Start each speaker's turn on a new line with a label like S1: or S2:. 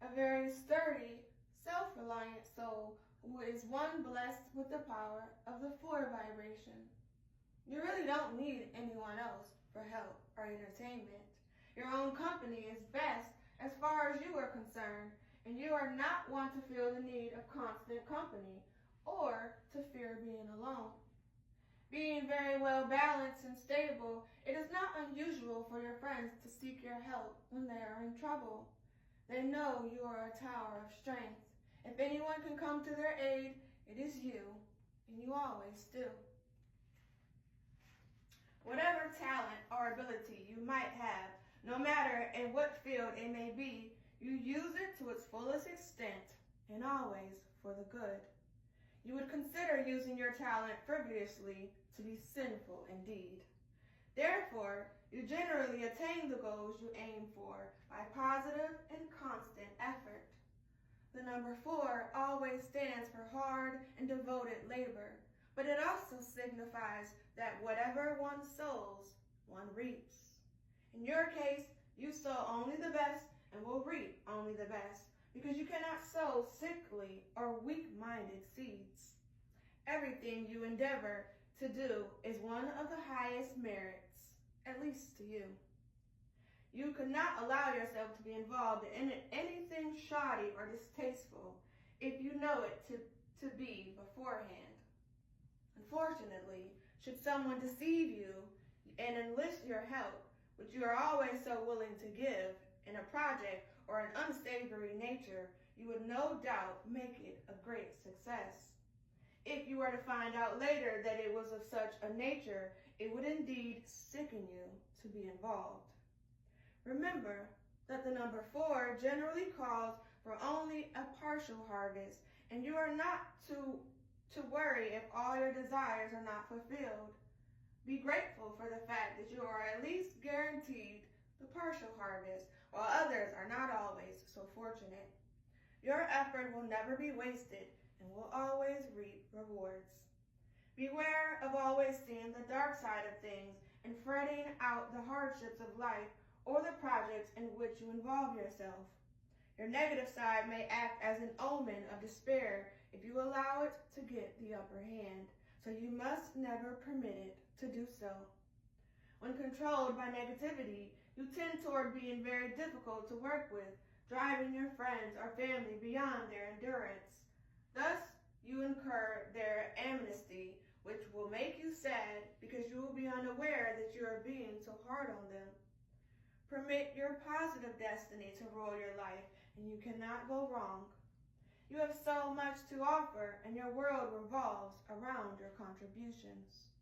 S1: a very sturdy, self-reliant soul who is one blessed with the power of the 4 vibration. You really don't need anyone else for help or entertainment. Your own company is best as far as you are concerned, and you are not one to feel the need of constant company or to fear being alone. Being very well balanced and stable, it is not unusual for your friends to seek your help when they are in trouble. They know you are a tower of strength. If anyone can come to their aid, it is you, and you always do. Whatever talent or ability you might have, no matter in what field it may be, you use it to its fullest extent and always for the good. You would consider using your talent frivolously to be sinful indeed. Therefore, you generally attain the goals you aim for by positive and constant effort. The number 4 always stands for hard and devoted labor, but it also signifies that whatever one sows, one reaps. In your case, you sow only the best and will reap only the best, because you cannot sow sickly or weak-minded seeds. Everything you endeavor to do is one of the highest merits, at least to you. You could not allow yourself to be involved in anything shoddy or distasteful if you know it to be beforehand. Unfortunately, should someone deceive you and enlist your help, which you are always so willing to give, in a project or an unsavory nature, you would no doubt make it a great success. If you were to find out later that it was of such a nature, it would indeed sicken you to be involved. Remember that the number 4 generally calls for only a partial harvest, and you are not to worry if all your desires are not fulfilled. Be grateful for the fact that you are at least guaranteed the partial harvest, while others are not always so fortunate. Your effort will never be wasted and will always reap rewards. Beware of always seeing the dark side of things and fretting out the hardships of life or the projects in which you involve yourself. Your negative side may act as an omen of despair if you allow it to get the upper hand, so you must never permit it to do so. When controlled by negativity, you tend toward being very difficult to work with, driving your friends or family beyond their endurance. Thus, you incur their amnesty, which will make you sad because you will be unaware that you are being so hard on them. Permit your positive destiny to rule your life, and you cannot go wrong. You have so much to offer, and your world revolves around your contributions.